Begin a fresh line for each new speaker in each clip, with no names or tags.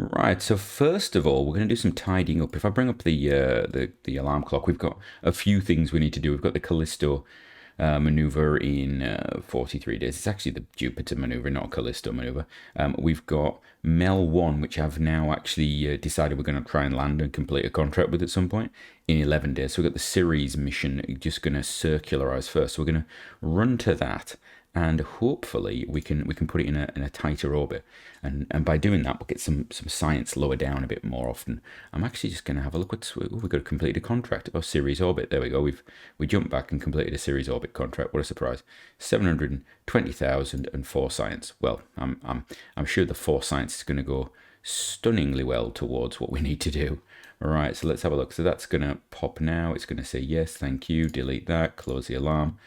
Right, so first of all, we're going to do some tidying up. If I bring up the alarm clock, we've got a few things we need to do. We've got the Callisto maneuver in 43 days. It's actually the Jupiter maneuver, not a Callisto maneuver. We've got Mel 1, which I've now actually decided we're going to try and land and complete a contract with at some point in 11 days. So we've got the Ceres mission just going to circularize first. So we're going to run to that, and hopefully we can put it in a tighter orbit, and by doing that we'll get some science lower down a bit more often. I'm actually just going to have a look at, we've got to complete a contract. Oh, Ceres orbit, there we go. We jumped back and completed a Ceres orbit contract. What a surprise. 720,000 and 4 science. Well, I'm sure the 4 science is going to go stunningly well towards what we need to do. All right, so let's have a look. So that's going to pop now. It's going to say yes, thank you, delete that, close the alarm.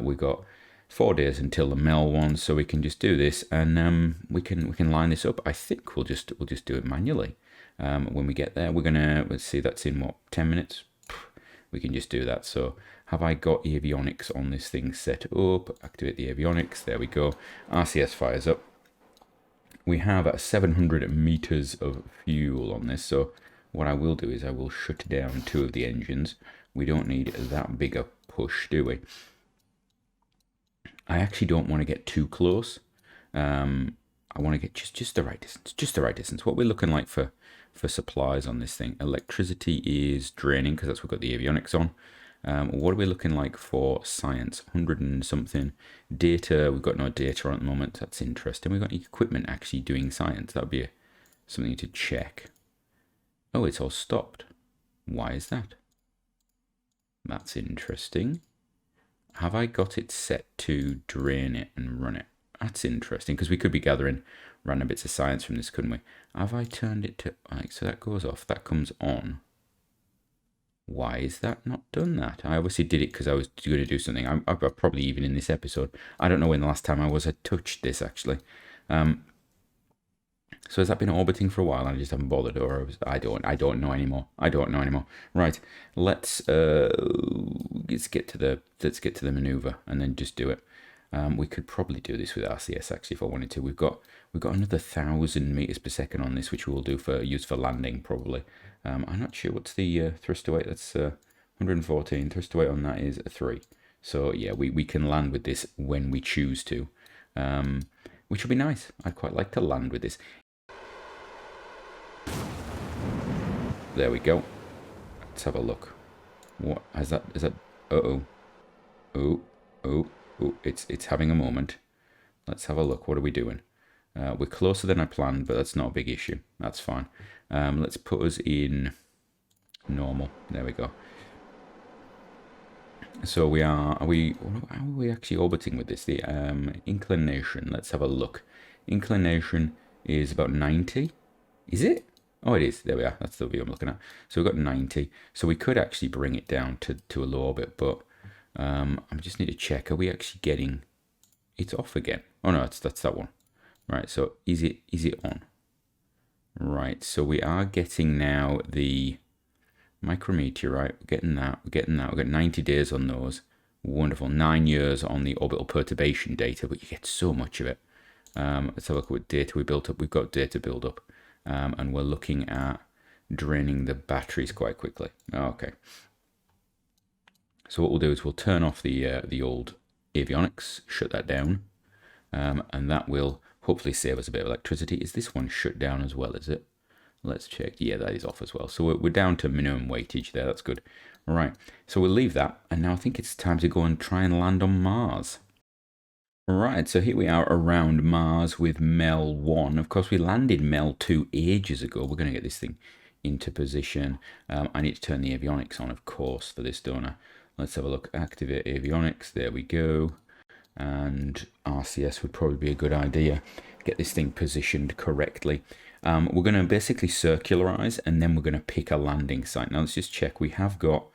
We got 4 days until the Mel one, so we can just do this, and we can line this up. I think we'll just do it manually. When we get there, we're gonna, let's see, that's in what, 10 minutes. We can just do that. So have I got avionics on this thing set up? Activate the avionics. There we go. RCS fires up. We have 700 meters of fuel on this. So what I will do is I will shut down 2 of the engines. We don't need that big a push, do we? I actually don't want to get too close. I want to get just the right distance, just the right distance. What we're looking like for supplies on this thing. Electricity is draining because that's what we've got the avionics on. What are we looking like for science? 100 and something. Data, we've got no data on at the moment. That's interesting. We've got equipment actually doing science. That would be something to check. Oh, it's all stopped. Why is that? That's interesting. Have I got it set to drain it and run it? That's interesting, because we could be gathering random bits of science from this, couldn't we? Have I turned it to, like, so that goes off, that comes on. Why is that not done that? I obviously did it because I was going to do something. I'm probably even in this episode. I don't know when the last time I touched this, actually. So has that been orbiting for a while and I just haven't bothered, or I don't know anymore. I don't know anymore. Right, let's get to the maneuver and then just do it. We could probably do this with RCS actually if I wanted to. We've got another 1,000 meters per second on this, which we'll do for use for landing probably. I'm not sure what's the thrust to weight. That's 114. Thrust to weight on that is 3. So yeah, we can land with this when we choose to, which would be nice. I'd quite like to land with this. There we go. Let's have a look. What is that? Is that? Oh, it's having a moment. Let's have a look. What are we doing? We're closer than I planned, but that's not a big issue. That's fine. Let's put us in normal. There we go. So how are we actually orbiting with this? The inclination. Let's have a look. Inclination is about 90. Is it? Oh, it is. There we are. That's the view I'm looking at. So we've got 90. So we could actually bring it down to a low orbit, but I just need to check. Are we actually getting? It's off again. Oh no, that's that one. Right. So is it on? Right. So we are getting now the micrometeorite. We're getting that. We've got 90 days on those. Wonderful. 9 years on the orbital perturbation data, but you get so much of it. Let's have a look at what data we built up. We've got data build up. And we're looking at draining the batteries quite quickly. Okay. So what we'll do is we'll turn off the old avionics, shut that down, and that will hopefully save us a bit of electricity. Is this one shut down as well, is it? Let's check. Yeah, that is off as well. So we're down to minimum weightage there. That's good. All right. So we'll leave that, and now I think it's time to go and try and land on Mars. Right, so here we are around Mars with Mel 1. Of course, we landed Mel 2 ages ago. We're going to get this thing into position. I need to turn the avionics on, of course, for this, don't I? Let's have a look. Activate avionics. There we go. And RCS would probably be a good idea. Get this thing positioned correctly. We're going to basically circularize, and then we're going to pick a landing site. Now, let's just check. We have got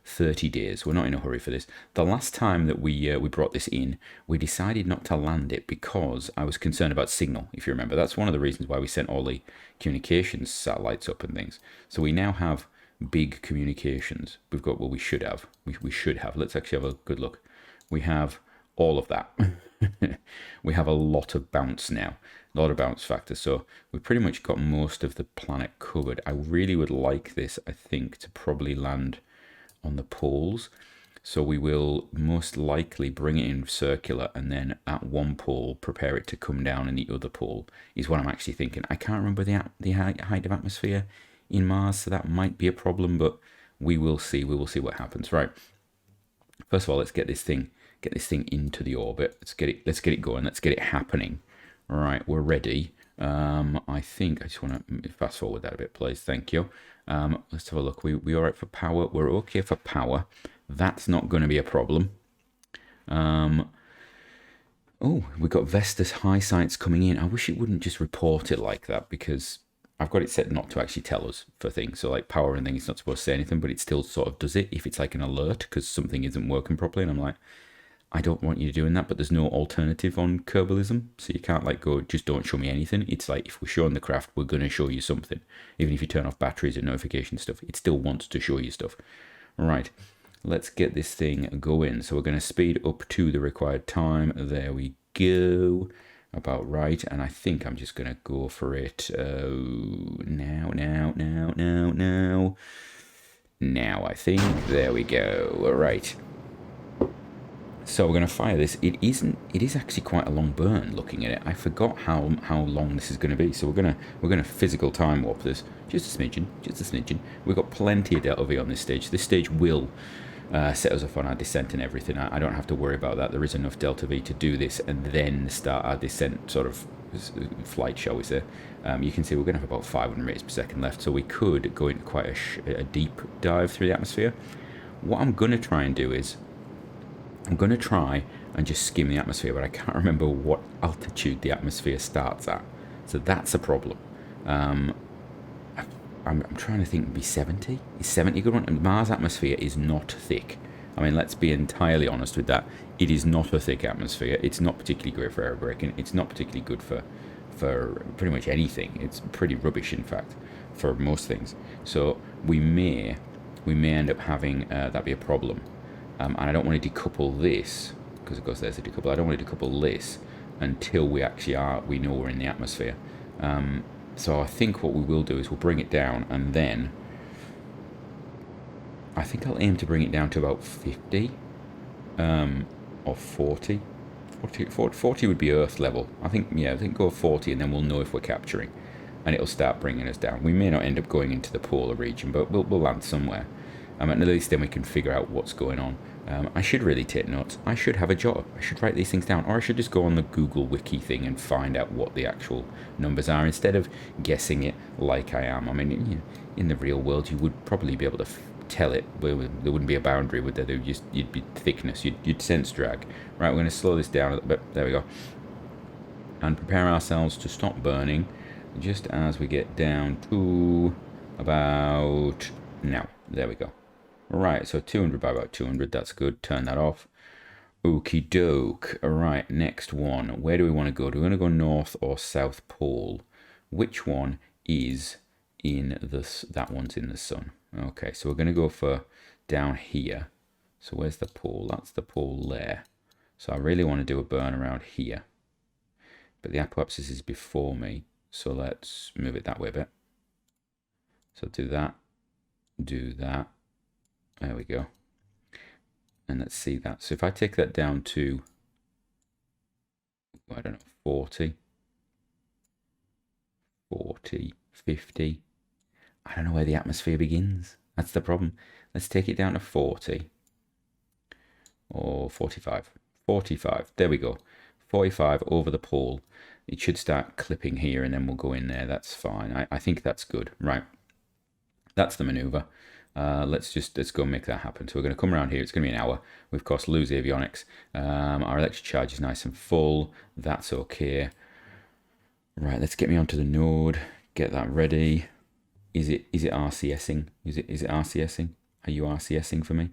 30 days. We're not in a hurry for this. The last time that we brought this in, we decided not to land it because I was concerned about signal, if you remember. That's one of the reasons why we sent all the communications satellites up and things. So we now have big communications. We've got, well, we should have. We should have. Let's actually have a good look. We have all of that. We have a lot of bounce now, a lot of bounce factor. So we've pretty much got most of the planet covered. I really would like this, I think, to probably land on the poles. So we will most likely bring it in circular, and then at one pole prepare it to come down in the other pole is what I'm actually thinking. I can't remember the height of atmosphere in Mars, so that might be a problem, but we will see. We will see what happens. Right. First of all, let's get this thing into the orbit. Let's get it going. Let's get it happening. All right, we're ready. I think I just want to fast forward that a bit, please. Thank you. Let's have a look. We all right for power? We're okay for power. That's not going to be a problem. Oh, we've got Vestas high sites coming in. I wish it wouldn't just report it like that, because I've got it set not to actually tell us for things. So like power and things, it's not supposed to say anything, but it still sort of does it if it's like an alert because something isn't working properly. And I'm like, I don't want you doing that, but there's no alternative on Kerbalism. So you can't like go, just don't show me anything. It's like, if we're showing the craft, we're going to show you something. Even if you turn off batteries and notification stuff, it still wants to show you stuff. All right. Let's get this thing going. So we're going to speed up to the required time. There we go. About right. And I think I'm just going to go for it now, I think. There we go. All right. So we're going to fire this. It is actually quite a long burn looking at it. I forgot how long this is going to be. So we're going to physical time warp this. Just a smidgen. We've got plenty of delta V on this stage. This stage will set us off on our descent and everything. I don't have to worry about that. There is enough delta V to do this and then start our descent sort of flight, shall we say. You can see we're going to have about 500 meters per second left, so we could go into quite a deep dive through the atmosphere. What I'm going to try and do is I'm going to try and just skim the atmosphere, but I can't remember what altitude the atmosphere starts at, so that's a problem. I'm trying to think, it'd be 70? Is 70 a good one? Mars atmosphere is not thick. I mean, let's be entirely honest with that. It is not a thick atmosphere. It's not particularly great for air braking. It's not particularly good for pretty much anything. It's pretty rubbish, in fact, for most things. So we may end up having that be a problem. And I don't want to decouple this, because of course there's a decouple. I don't want to decouple this until we know we're in the atmosphere. So I think what we will do is we'll bring it down, and then I think I'll aim to bring it down to about 50 or 40. 40 would be Earth level. I think go 40, and then we'll know if we're capturing, and it'll start bringing us down. We may not end up going into the polar region, but we'll land somewhere. And at least then we can figure out what's going on. I should really take notes. I should have a jot. I should write these things down. Or I should just go on the Google Wiki thing and find out what the actual numbers are instead of guessing it like I am. I mean, in the real world, you would probably be able to tell it. There wouldn't be a boundary, would there? You'd be thickness. You'd sense drag. Right, we're going to slow this down a little bit. There we go. And prepare ourselves to stop burning just as we get down to about now. There we go. Right, so 200 by about 200, that's good. Turn that off. Okie doke. Alright, next one. Where do we want to go? Do we want to go north or south pole? Which one is in this? That one's in the sun. Okay, so we're going to go for down here. So where's the pole? That's the pole there. So I really want to do a burn around here. But the apoapsis is before me, so let's move it that way a bit. So do that. Do that. There we go. And let's see that. So if I take that down to, I don't know, 40, 50. I don't know where the atmosphere begins. That's the problem. Let's take it down to 40 or 45. 45. There we go. 45 over the pole. It should start clipping here, and then we'll go in there. That's fine. I think that's good. Right. That's the maneuver. Let's go and make that happen. So we're going to come around here. It's going to be an hour. We of course lose avionics. Our electric charge is nice and full. That's okay. Right, let's get me onto the node. Get that ready. Is it RCSing? Is it RCSing? Are you RCSing for me?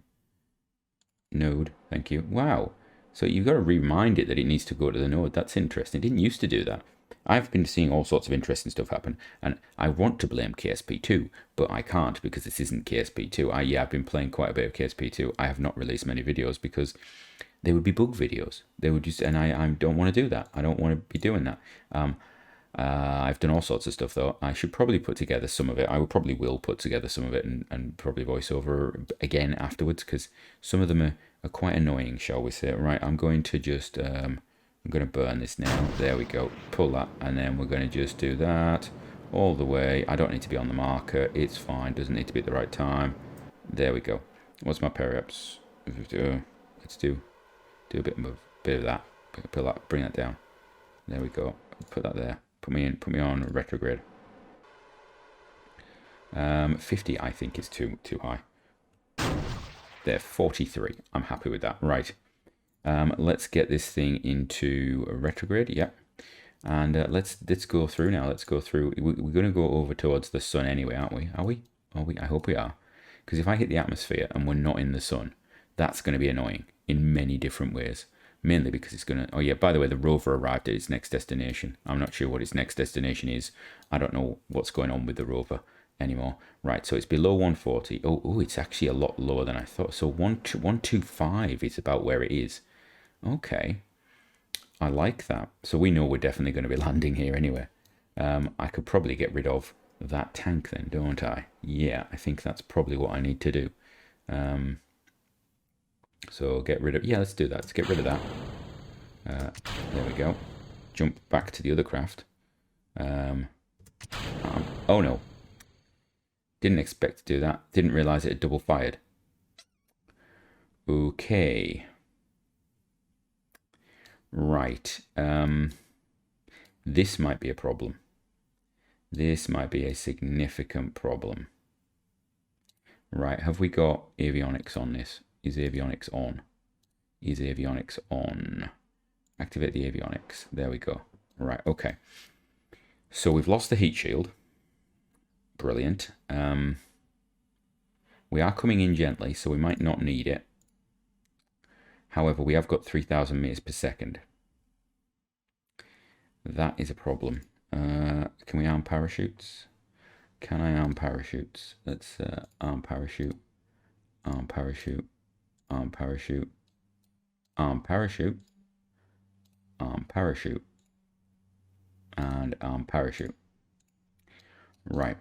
Node, thank you. Wow. So you've got to remind it that it needs to go to the node. That's interesting. It didn't used to do that. I've been seeing all sorts of interesting stuff happen, and I want to blame KSP2, but I can't because this isn't KSP2. I've been playing quite a bit of KSP2. I have not released many videos because they would be bug videos. They would just, and I don't want to do that. I don't want to be doing that. I've done all sorts of stuff though. I should probably put together some of it. I probably will put together some of it and probably voice over again afterwards, because some of them are quite annoying, shall we say. Right, I'm going to just, I'm going to burn this now. There we go. Pull that, and then we're going to just do that all the way. I don't need to be on the marker. It's fine. Doesn't need to be at the right time. There we go. What's my periups? Let's do a bit of that. Pull that, bring that down. There we go. Put that there. Put me on retrograde. 50 I think is too high. There, 43. I'm happy with that. Right. Let's get this thing into retrograde. Yep. And let's go through now. Let's go through. We're going to go over towards the sun anyway, aren't we? Are we? I hope we are. Because if I hit the atmosphere and we're not in the sun, that's going to be annoying in many different ways. Mainly because it's going to... Oh yeah, by the way, the rover arrived at its next destination. I'm not sure what its next destination is. I don't know what's going on with the rover anymore. Right, so it's below 140. Oh, it's actually a lot lower than I thought. So 125 is about where it is. Okay. I like that. So we know we're definitely going to be landing here anyway. I could probably get rid of that tank then, don't I? Yeah, I think that's probably what I need to do. So get rid of... Yeah, let's do that. Let's get rid of that. There we go. Jump back to the other craft. Oh no. Didn't expect to do that. Didn't realize it had double fired. Okay. Right. This might be a problem. This might be a significant problem. Right, have we got avionics on this? Is avionics on? Is avionics on? Activate the avionics. There we go. Right, okay. So we've lost the heat shield. Brilliant. We are coming in gently, so we might not need it. However, we have got 3,000 meters per second. That is a problem. Can we arm parachutes? Can I arm parachutes? Let's arm parachute. Arm parachute. Arm parachute. Arm parachute. Arm parachute. And arm parachute. Right.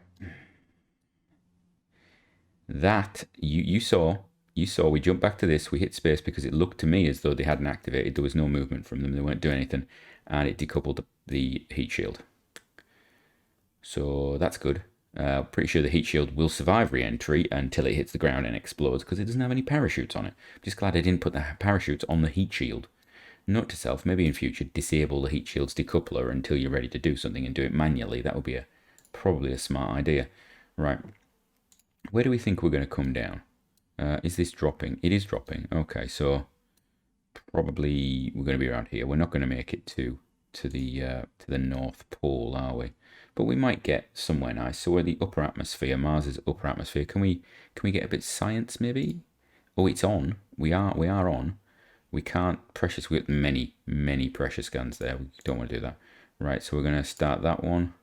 That, you saw we jumped back to this, we hit space because it looked to me as though they hadn't activated, there was no movement from them, they weren't doing anything, and it decoupled the heat shield. So that's good. Pretty sure the heat shield will survive re-entry until it hits the ground and explodes, because it doesn't have any parachutes on it. Just glad I didn't put the parachutes on the heat shield. Note to self, maybe in future disable the heat shield's decoupler until you're ready to do something and do it manually. That would be probably a smart idea. Right. Where do we think we're going to come down? Is this dropping? It is dropping. Okay, so probably we're going to be around here. We're not going to make it to the North Pole, are we? But we might get somewhere nice. So we're the upper atmosphere. Mars is upper atmosphere. Can we get a bit of science maybe? Oh, it's on. We are on. We can't pressure. We got many pressure scans there. We don't want to do that. Right. So we're going to start that one.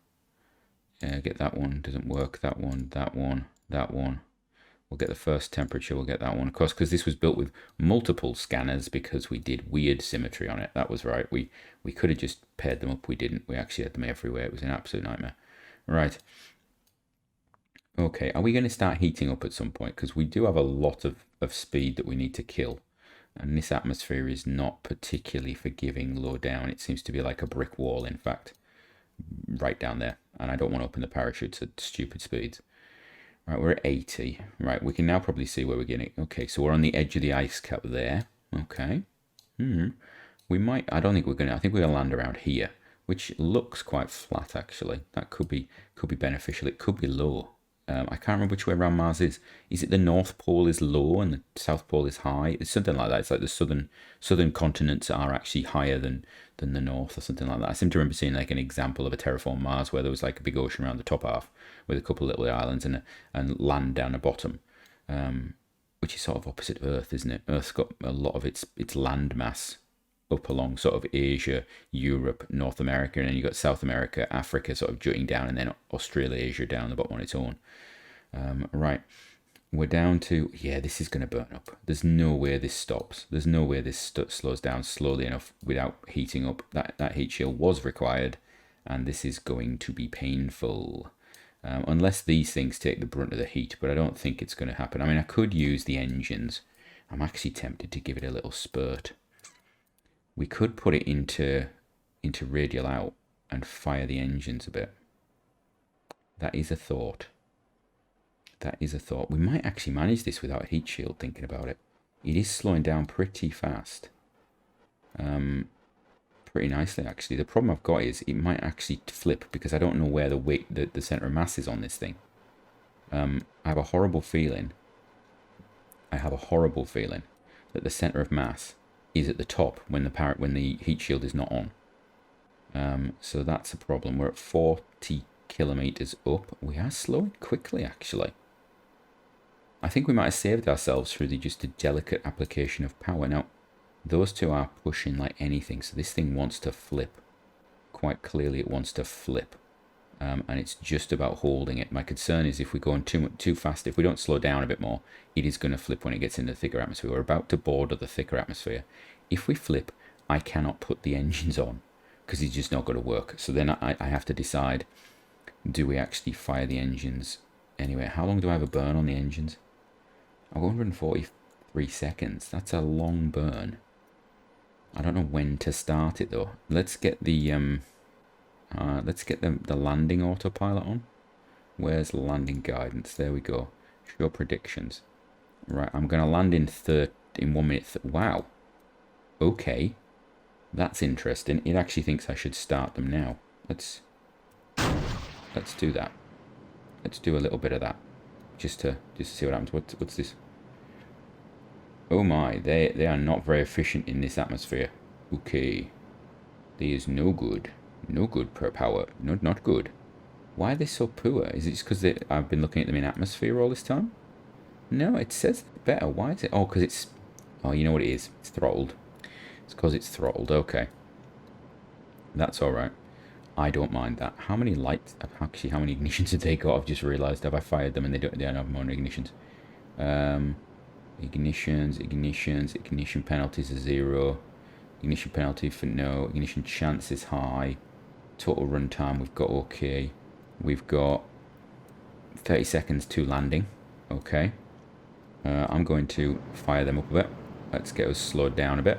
Get that one. Doesn't work. That one. That one. That one. We'll get the first temperature. We'll get that one. Of course, because this was built with multiple scanners because we did weird symmetry on it. That was right. We could have just paired them up. We didn't. We actually had them everywhere. It was an absolute nightmare. Right. Okay. Are we going to start heating up at some point? Because we do have a lot of speed that we need to kill. And this atmosphere is not particularly forgiving low down. It seems to be like a brick wall, in fact. Right down there. And I don't want to open the parachutes at stupid speeds. Right, we're at 80. Right, we can now probably see where we're getting. Okay, so we're on the edge of the ice cap there. Okay. We might, I don't think we're going to, I think we're going to land around here, which looks quite flat, actually. That could be beneficial. It could be low. I can't remember which way around Mars is. Is it the North Pole is low and the South Pole is high? It's something like that. It's like the southern continents are actually higher than the North or something like that. I seem to remember seeing like an example of a terraformed Mars where there was like a big ocean around the top half with a couple of little islands and land down the bottom, which is sort of opposite of Earth, isn't it? Earth's got a lot of its land mass up along sort of Asia, Europe, North America, and then you've got South America, Africa sort of jutting down, and then Australasia down the bottom on its own. Right. we're down to, yeah, this is going to burn up. There's no way this stops. There's no way this slows down slowly enough without heating up. That heat shield was required, and this is going to be painful. Unless these things take the brunt of the heat, but I don't think it's going to happen. I mean, I could use the engines. I'm actually tempted to give it a little spurt. We could put it into radial out and fire the engines a bit. That is a thought. That is a thought. We might actually manage this without a heat shield, thinking about it. It is slowing down pretty fast. Pretty nicely, actually. The problem I've got is it might actually flip because I don't know where the weight, the center of mass is on this thing. I have a horrible feeling. That the center of mass is at the top when the heat shield is not on. So that's a problem. We're at 40 kilometers up. We are slowing quickly, actually. I think we might have saved ourselves through just a delicate application of power. Now, those two are pushing like anything, so this thing wants to flip. Quite clearly, it wants to flip. And it's just about holding it. My concern is if we go on too fast, if we don't slow down a bit more, it is going to flip when it gets into the thicker atmosphere. We're about to border the thicker atmosphere. If we flip, I cannot put the engines on because it's just not going to work. So then I have to decide, do we actually fire the engines? Anyway, how long do I have a burn on the engines? 143 seconds. That's a long burn. I don't know when to start it though. Let's get the landing autopilot on. Where's landing guidance? There we go. Show predictions. Right, I'm gonna land in 1 minute. Wow. Okay, that's interesting. It actually thinks I should start them now. Let's do that. Let's do a little bit of that, just to see what happens. What's this? Oh my, they are not very efficient in this atmosphere. Okay, there is no good per power. Not good. Why are they so poor? Is it just because I've been looking at them in atmosphere all this time? No, it says better. Why is it? Oh, because it's... Oh, you know what it is? It's throttled. It's because it's throttled. Okay. That's alright. I don't mind that. How many lights... Actually, how many ignitions did they got? I've just realised. Have I fired them and they don't have more ignitions? Ignition penalties are 0. Ignition penalty for no. Ignition chance is high. Total runtime we've got okay. We've got 30 seconds to landing. Okay. I'm going to fire them up a bit. Let's get us slowed down a bit.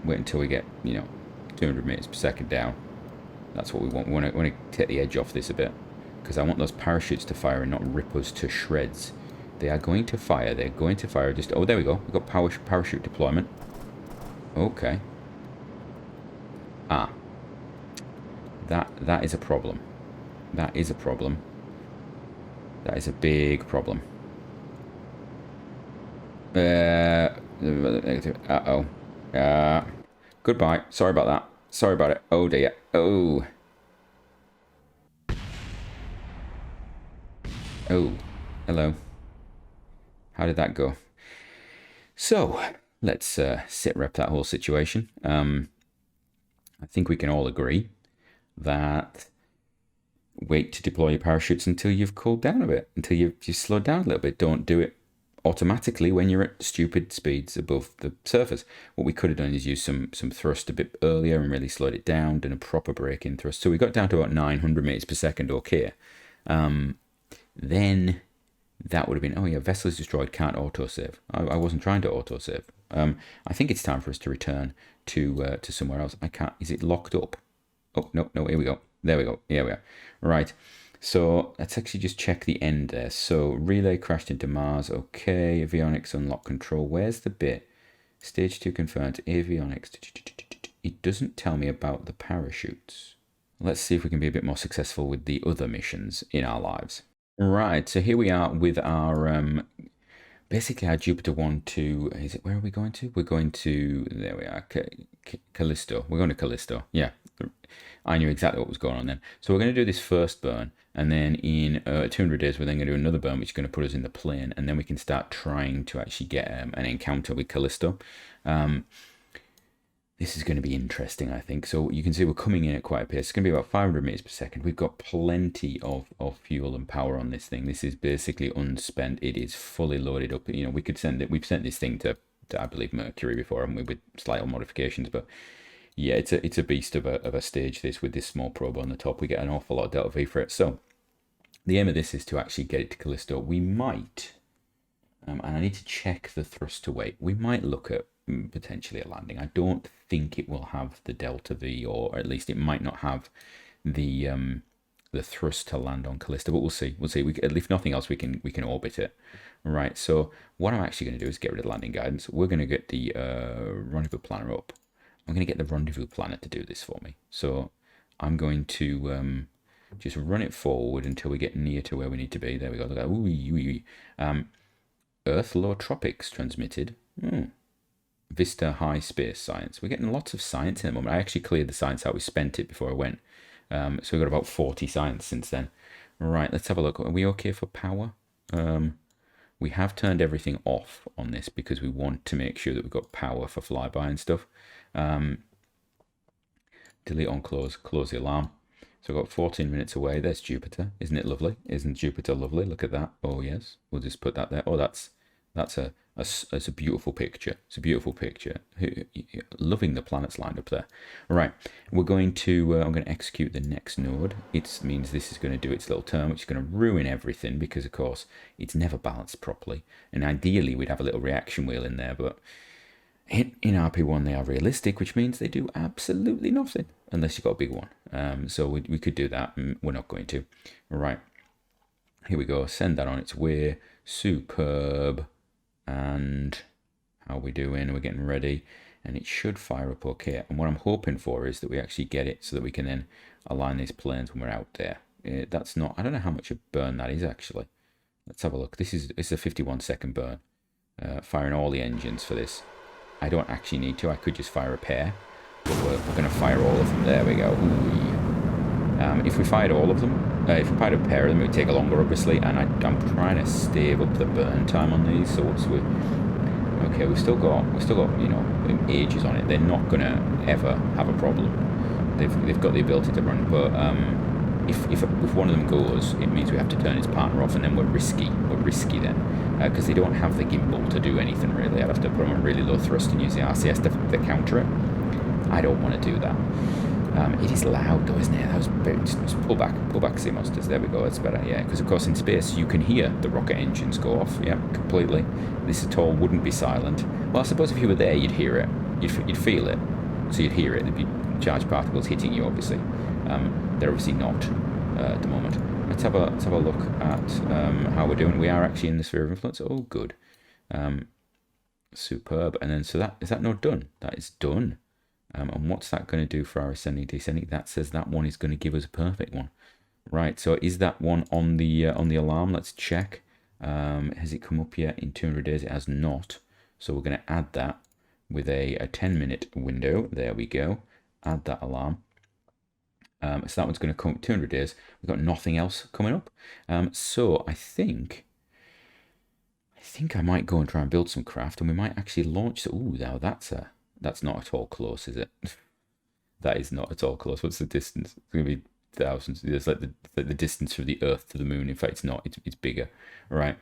Wait until we get, 200 meters per second down. That's what we want. We want to take the edge off this a bit. Because I want those parachutes to fire and not rip us to shreds. They are going to fire. They're going to fire. Just... Oh, there we go. We've got parachute deployment. Okay. Ah. That is a problem. That is a problem. That is a big problem. Uh-oh. Goodbye. Sorry about that. Sorry about it. Oh, dear. Oh. Oh. Hello. How did that go? So, let's sit rep that whole situation. I think we can all agree that wait to deploy your parachutes until you've cooled down a bit, until you've slowed down a little bit. Don't do it automatically when you're at stupid speeds above the surface. What we could have done is use some thrust a bit earlier and really slowed it down, done a proper break-in thrust. So we got down to about 900 meters per second, okay. Then that would have been, oh yeah, vessel is destroyed, can't autosave. I wasn't trying to autosave. I think it's time for us to return to somewhere else. I can't, is it locked up? Oh, no, here we go. There we go. Here we are. Right. So let's actually just check the end there. So relay crashed into Mars. Okay. Avionics unlock control. Where's the bit? Stage 2 confirmed. Avionics. It doesn't tell me about the parachutes. Let's see if we can be a bit more successful with the other missions in our lives. Right. So here we are with our... basically our Jupiter 1 to... Is it, where are we going to? We're going to... There we are. Callisto. We're going to Callisto. Yeah. I knew exactly what was going on then. So we're going to do this first burn, and then in 200 days we're then going to do another burn, which is going to put us in the plane, and then we can start trying to actually get an encounter with Callisto. This is going to be interesting, I think. So you can see we're coming in at quite a pace. It's going to be about 500 meters per second. We've got plenty of fuel and power on this thing. This is basically unspent. It is fully loaded up. You know, we could send it. We've sent this thing to I believe, Mercury before, haven't we, with slight modifications. But yeah, it's a beast of a stage, this, with this small probe on the top. We get an awful lot of delta V for it. So the aim of this is to actually get it to Callisto. We might, and I need to check the thrust to weight. We might look at potentially a landing. I don't think it will have the delta V, or at least it might not have the thrust to land on Callisto, but we'll see. We'll see. If nothing else, we can orbit it. Right. So what I'm actually going to do is get rid of landing guidance. We're going to get the rendezvous planner up. I'm going to get the rendezvous planner to do this for me. So I'm going to just run it forward until we get near to where we need to be. There we go. Look at that. Earth low tropics transmitted. Vista high space science. We're getting lots of science in the moment. I actually cleared the science out. We spent it before I went. So we've got about 40 science since then. Right, let's have a look. Are we okay for power? We have turned everything off on this because we want to make sure that we've got power for flyby and stuff. Delete on close the alarm. So I've got 14 minutes away. There's Jupiter. Isn't it lovely? Isn't Jupiter lovely? Look at that. Oh, yes. We'll just put that there. Oh, that's a beautiful picture. It's a beautiful picture. Loving the planets lined up there. Right, we're going to, I'm going to execute the next node. It means this is going to do its little turn, which is going to ruin everything because, of course, it's never balanced properly. And ideally, we'd have a little reaction wheel in there, but in RP-1, they are realistic, which means they do absolutely nothing unless you've got a big one. So we could do that. We're not going to. Right, here we go. Send that on its way. Superb. And how are we doing? We're getting ready, and it should fire up okay. And what I'm hoping for is that we actually get it so that we can then align these planes when we're out there. That's not, I don't know how much a burn that is actually. Let's have a look. This is a 51-second burn. Firing all the engines for this. I don't actually need to. I could just fire a pair, but we're going to fire all of them. There we go. If we fired all of them, if we fired a pair of them, it would take longer, obviously, and I'm trying to stave up the burn time on these sorts. Okay, we've still got ages on it. They're not gonna ever have a problem. They've got the ability to run, but if one of them goes, it means we have to turn its partner off, and then we're risky. We're risky then, because they don't have the gimbal to do anything really. I'd have to put them on really low thrust and use the RCS to counter it. I don't want to do that. It is loud though, isn't it? That was just pull back, sea monsters. There we go. That's better. Yeah, because of course in space you can hear the rocket engines go off. Yeah, completely. This at all wouldn't be silent. Well, I suppose if you were there, you'd hear it. You'd feel it. So you'd hear it. There'd be charged particles hitting you, obviously. They're obviously not at the moment. Let's have a look at how we're doing. We are actually in the sphere of influence. Oh, good. Superb. And then so is that not done? That is done. And what's that going to do for our ascending descending? That says that one is going to give us a perfect one. Right, so is that one on the alarm? Let's check. Has it come up yet in 200 days? It has not. So we're going to add that with a 10-minute window. There we go. Add that alarm. So that one's going to come 200 days. We've got nothing else coming up. So I think I might go and try and build some craft, and we might actually launch. Ooh, now that's not at all close, is it? That is not at all close. What's the distance? It's going to be thousands. It's like the distance from the Earth to the Moon. In fact, it's not. It's bigger. All right.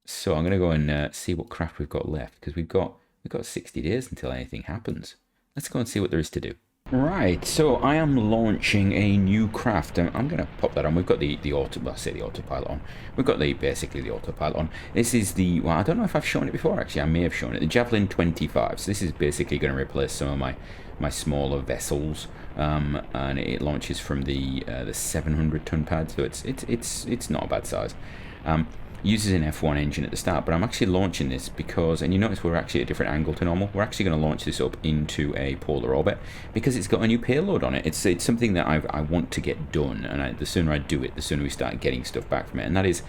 So I'm going to go and see what craft we've got left, because we've got 60 days until anything happens. Let's go and see what there is to do. Right, so I am launching a new craft, and I'm going to pop that on. We've got the autopilot on. We've got basically the autopilot on. This is well, I don't know if I've shown it before, actually. I may have shown it. The Javelin 25. So this is basically going to replace some of my smaller vessels, and it launches from the 700-ton pad, so it's not a bad size. Uses an F1 engine at the start, but I'm actually launching this because, and you notice we're actually at a different angle to normal, we're actually going to launch this up into a polar orbit because it's got a new payload on it. It's something that I want to get done, and the sooner I do it, the sooner we start getting stuff back from it, and that is,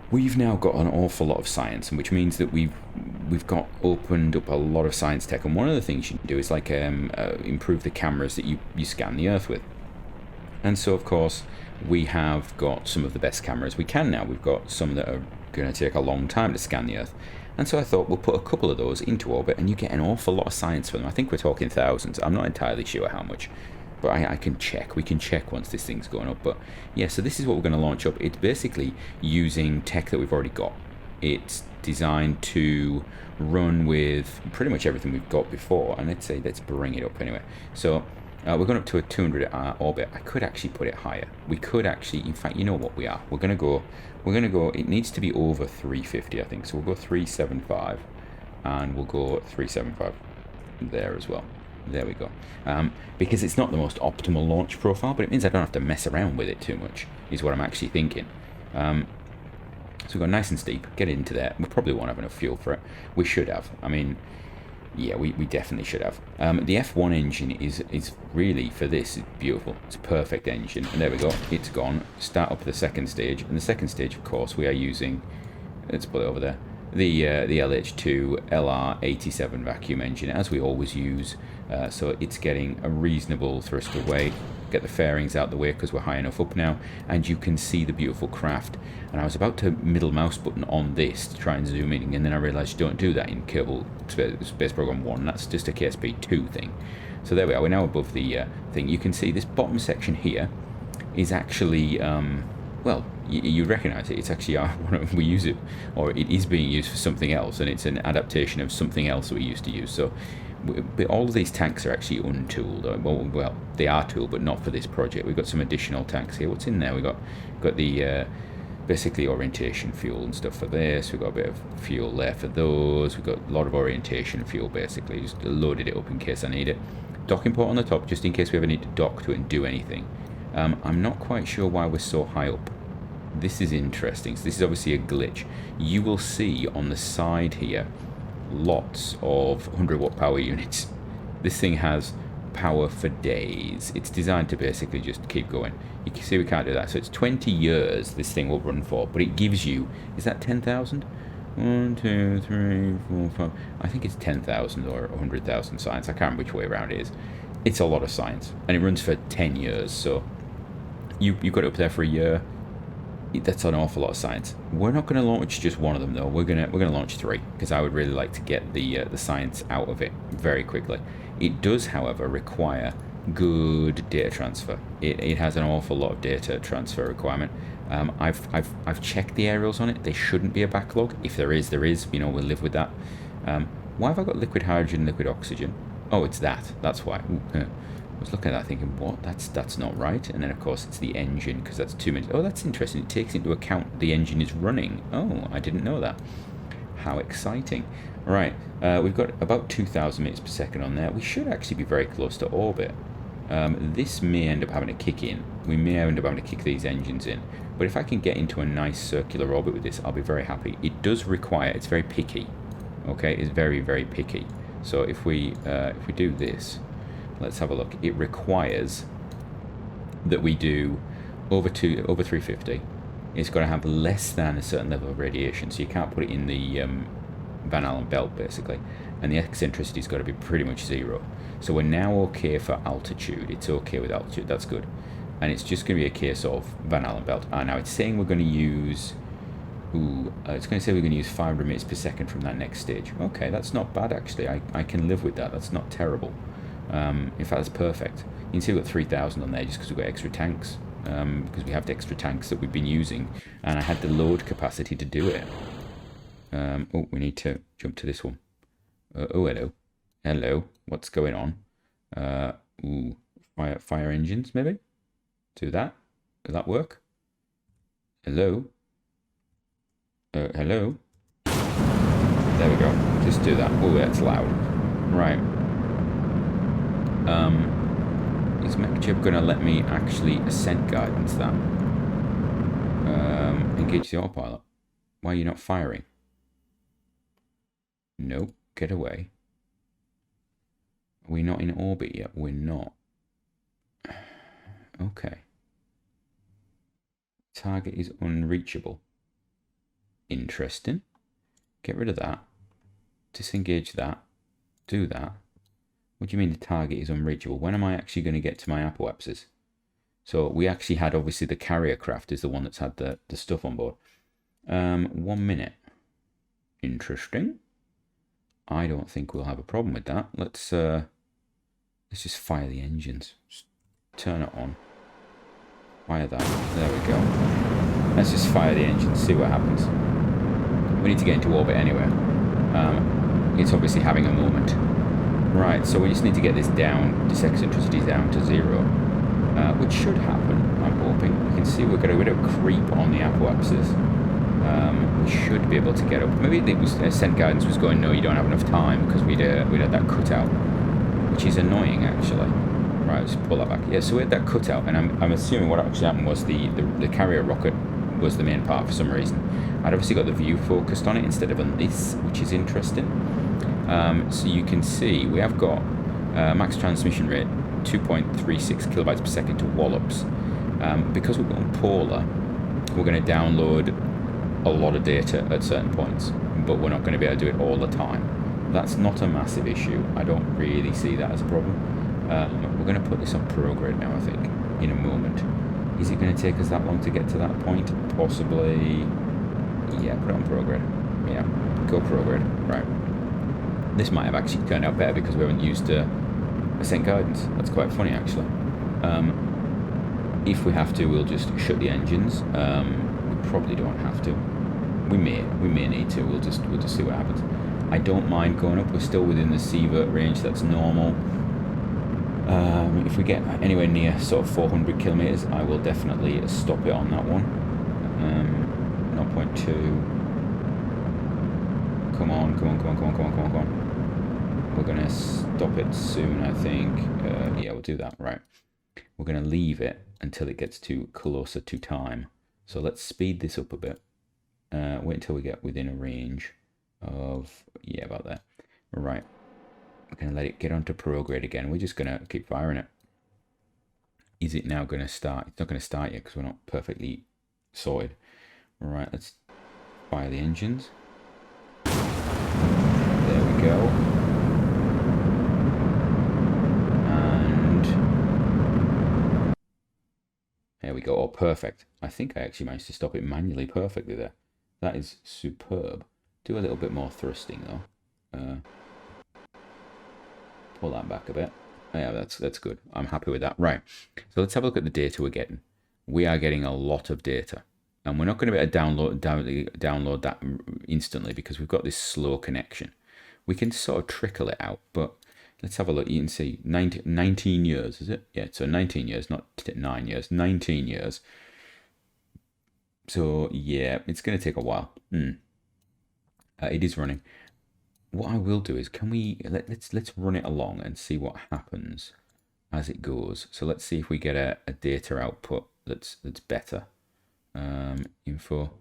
we've now got an awful lot of science, which means that we've got opened up a lot of science tech, and one of the things you can do is like improve the cameras that you scan the Earth with. And so, of course, we have got some of the best cameras we can now. We've got some that are going to take a long time to scan the Earth. And so I thought we'll put a couple of those into orbit and you get an awful lot of science for them. I think we're talking thousands. I'm not entirely sure how much, but I can check. We can check once this thing's going up. But yeah, so this is what we're going to launch up. It's basically using tech that we've already got. It's designed to run with pretty much everything we've got before. And let's bring it up anyway. So we're going up to a 200 orbit. I could actually put it higher. We could actually, in fact, you know what we are. We're going to go, it needs to be over 350, I think. So we'll go 375 and we'll go 375 there as well. There we go. Because it's not the most optimal launch profile, but it means I don't have to mess around with it too much, is what I'm actually thinking. So we've got nice and steep, get into there. We probably won't have enough fuel for it. We should have. I mean, yeah, we definitely should have. The F1 engine is really, for this, it's beautiful. It's a perfect engine. And there we go, it's gone. Start up the second stage. And the second stage, of course, we are using, let's put it over there, the LH2 LR87 vacuum engine, as we always use. So it's getting a reasonable thrust away. Get the fairings out the way because we're high enough up now, and you can see the beautiful craft. And I was about to middle mouse button on this to try and zoom in, and then I realized you don't do that in Kerbal Space Program 1. That's just a KSP 2 thing. So there we are, we're now above the thing. You can see this bottom section here is actually well, you recognize it. It's actually we use it, or it is being used for something else, and it's an adaptation of something else that we used to use. So all of these tanks are actually untooled. Well, they are tooled, but not for this project. We've got some additional tanks here. What's in there? We've got the basically orientation fuel and stuff for this. We've got a bit of fuel there for those. We've got a lot of orientation fuel, basically. Just loaded it up in case I need it. Docking port on the top, just in case we ever need to dock to it and do anything. I'm not quite sure why we're so high up. This is interesting. So this is obviously a glitch. You will see on the side here lots of 100-watt power units. This thing has power for days. It's designed to basically just keep going. You can see we can't do that. So it's 20 years this thing will run for, but it gives you, is that 10,000? 1, 2, 3, 4, 5. I think it's 10,000 or 100,000 science. I can't remember which way around it is. It's a lot of science, and it runs for 10 years. So you've got it up there for a year. That's an awful lot of science. We're not going to launch just one of them though. We're gonna launch 3 because I would really like to get the science out of it very quickly. It does, however, require good data transfer. It has an awful lot of data transfer requirement. I've checked the aerials on it. There shouldn't be a backlog. If there is, there is. You know, we'll live with that. Why have I got liquid hydrogen, liquid oxygen? Oh, it's that. That's why. I was looking at that thinking, what? That's not right. And then, of course, it's the engine, because that's 2 minutes. Oh, that's interesting. It takes into account the engine is running. Oh, I didn't know that. How exciting. Right, we've got about 2,000 meters per second on there. We should actually be very close to orbit. This may end up having to kick in. We may end up having to kick these engines in. But if I can get into a nice circular orbit with this, I'll be very happy. It does require, it's very picky. Okay, it's very, very picky. So if we do this, let's have a look. It requires that we do over 350. It's got to have less than a certain level of radiation, so you can't put it in the Van Allen belt, basically. And the eccentricity's got to be pretty much 0. So we're now okay for altitude. It's okay with altitude. That's good. And it's just going to be a case of Van Allen belt. Now it's saying we're going to use... it's going to say we're going to use 500 meters per second from that next stage. Okay, that's not bad, actually. I can live with that. That's not terrible. In fact, that's perfect. You can see we've got 3,000 on there just because we've got extra tanks. Because we have the extra tanks that we've been using. And I had the load capacity to do it. Oh, we need to jump to this one. Oh, hello. Hello. What's going on? Fire engines, maybe? Do that. Does that work? Hello? Hello? There we go. Just do that. Oh, that's loud. Right. Is MechJib going to let me actually ascent guidance that? Engage the autopilot. Why are you not firing? Nope. Get away. Are we not in orbit yet? We're not. Okay. Target is unreachable. Interesting. Get rid of that. Disengage that. Do that. What do you mean the target is unreachable? When am I actually going to get to my apoapses? So we actually had, obviously, the carrier craft is the one that's had the stuff on board. 1 minute. Interesting. I don't think we'll have a problem with that. Let's just fire the engines. Just turn it on. Fire that. There we go. Let's just fire the engines, see what happens. We need to get into orbit anyway. It's obviously having a moment. Right, so we just need to get this down, this eccentricity down to 0, which should happen, I'm hoping. You can see we're going to creep on the apoapsis. We should be able to get up. Maybe it was sent guidance was going, no, you don't have enough time, because we'd had that cutout, which is annoying actually. Right, let's pull that back. Yeah, so we had that cutout, and I'm assuming what actually happened was the carrier rocket was the main part for some reason. I'd obviously got the view focused on it instead of on this, which is interesting. So you can see we have got max transmission rate 2.36 kilobytes per second to Wallops. Because we're going polar, we're going to download a lot of data at certain points, but we're not going to be able to do it all the time. That's not a massive issue. I don't really see that as a problem. We're going to put this on prograde now, I think, in a moment. Is it going to take us that long to get to that point? Possibly. Yeah, put it on prograde. Yeah, go prograde. Right. This might have actually turned out better because we haven't used ascent guidance. That's quite funny, actually. If we have to, we'll just shut the engines. We probably don't have to. We may need to. We'll just see what happens. I don't mind going up. We're still within the CVert range. That's normal. If we get anywhere near sort of 400 kilometers, I will definitely stop it on that one. 0.2. Come on. We're going to stop it soon, I think. Yeah, we'll do that. Right. We're going to leave it until it gets to closer to time. So let's speed this up a bit. Wait until we get within a range of, yeah, about there. Right. We're going to let it get onto prograde again. We're just going to keep firing it. Is it now going to start? It's not going to start yet because we're not perfectly sorted. Right, let's fire the engines. There we go. And there we go. Oh, perfect. I think I actually managed to stop it manually perfectly there. That is superb. Do a little bit more thrusting though. Pull that back a bit. Yeah, that's good. I'm happy with that. Right. So let's have a look at the data we're getting. We are getting a lot of data. And we're not going to be able to download that instantly because we've got this slow connection. We can sort of trickle it out, but let's have a look. You can see 19 years, is it? Yeah, so 19 years, not 9 years, 19 years. So yeah, it's going to take a while. It is running. What I will do is, can we let's run it along and see what happens as it goes. So let's see if we get a data output that's better. Info.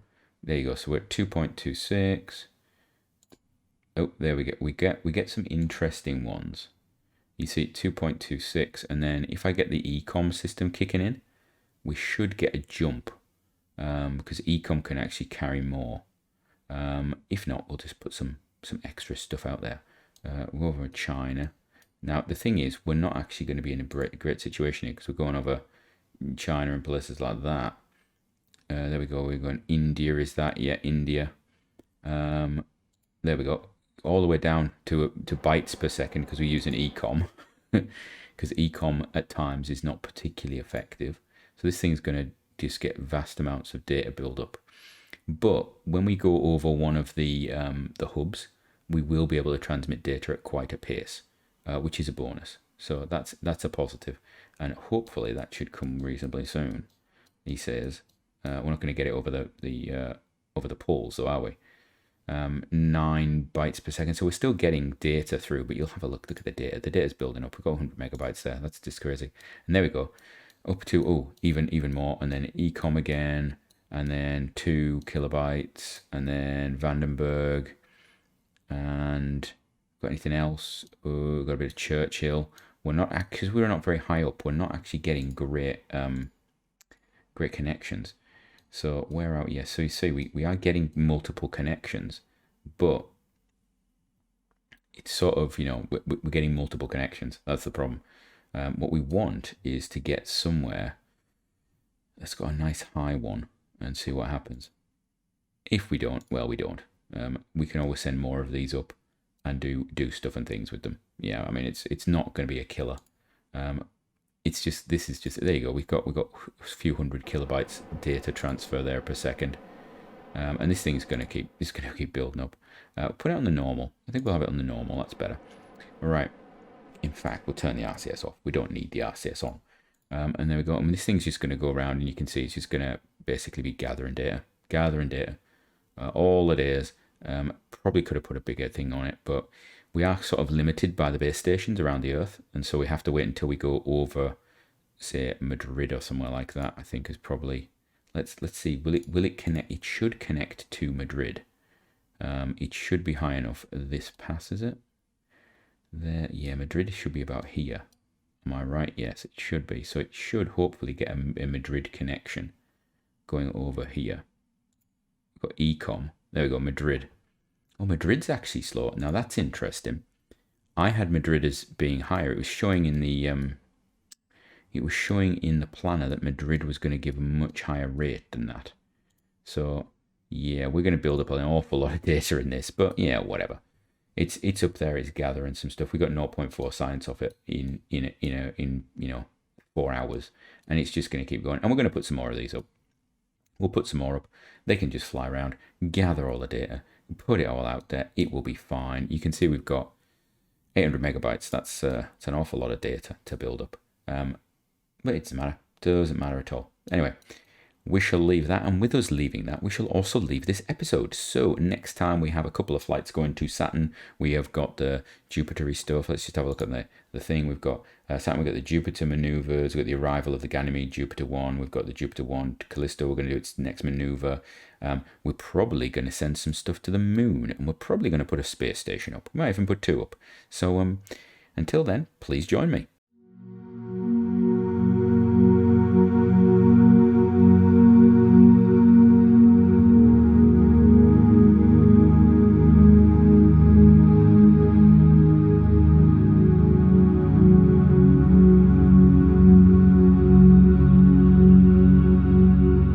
There you go. So we're at 2.26. Oh, there we go. We get some interesting ones. You see 2.26, and then if I get the ecom system kicking in, we should get a jump because ecom can actually carry more. If not, we'll just put some extra stuff out there. We'll go over to China. Now, the thing is, we're not actually going to be in a great situation here because we're going over China and places like that. There we go. We're going India. Is that? Yeah, India. There we go. All the way down to bytes per second because we're using ecom. Because ecom at times is not particularly effective. So this thing's going to just get vast amounts of data build up. But when we go over one of the hubs, we will be able to transmit data at quite a pace, which is a bonus. So that's a positive, and hopefully that should come reasonably soon. He says we're not going to get it over the poles, though, are we? 9 bytes per second. So we're still getting data through, but you'll have a look at the data. The data's building up. We've got 100 megabytes there. That's just crazy. And there we go, up to even more, and then ecom again. And then 2 kilobytes, and then Vandenberg, and got anything else? Oh, got a bit of Churchill. We're not, because we're not very high up, we're not actually getting great connections. So where are we? Yeah, so you see we are getting multiple connections, but it's sort of, we're getting multiple connections. That's the problem. What we want is to get somewhere that's got a nice high one and see what happens. If we don't, well, we don't. We can always send more of these up and do stuff and things with them. Yeah, I mean, it's not going to be a killer. It's just, this is just, there you go. We've got a few hundred kilobytes data transfer there per second. And this thing's going to keep building up. Put it on the normal. I think we'll have it on the normal. That's better. All right. In fact, we'll turn the RCS off. We don't need the RCS on. And there we go. I mean, this thing's just going to go around, and you can see it's just going to basically be gathering data. All it is. Probably could have put a bigger thing on it, but we are sort of limited by the base stations around the Earth, and so we have to wait until we go over, say, Madrid or somewhere like that. I think is probably. Let's see. Will it connect? It should connect to Madrid. It should be high enough. This passes it. There, yeah. Madrid should be about here. Am I right? Yes, it should be. So it should hopefully get a Madrid connection going over here. We've got Ecom. There we go. Madrid. Oh, Madrid's actually slow. Now that's interesting. I had Madrid as being higher. It was showing in the planner that Madrid was going to give a much higher rate than that. So yeah, we're going to build up an awful lot of data in this, but yeah, whatever. It's up there. It's gathering some stuff. We got 0.4 science off it in 4 hours, and it's just going to keep going. And we're going to put some more of these up. We'll put some more up. They can just fly around, gather all the data, put it all out there. It will be fine. You can see we've got 800 megabytes. That's it's an awful lot of data to build up. But it doesn't matter. Doesn't matter at all. Anyway, we shall leave that. And with us leaving that, we shall also leave this episode. So next time we have a couple of flights going to Saturn. We have got the Jupiter-y stuff. Let's just have a look at the thing. We've got Saturn, we've got the Jupiter maneuvers. We've got the arrival of the Ganymede, Jupiter-1. We've got the Jupiter-1 Callisto. We're going to do its next maneuver. We're probably going to send some stuff to the moon. And we're probably going to put a space station up. We might even put 2 up. So until then, please join me.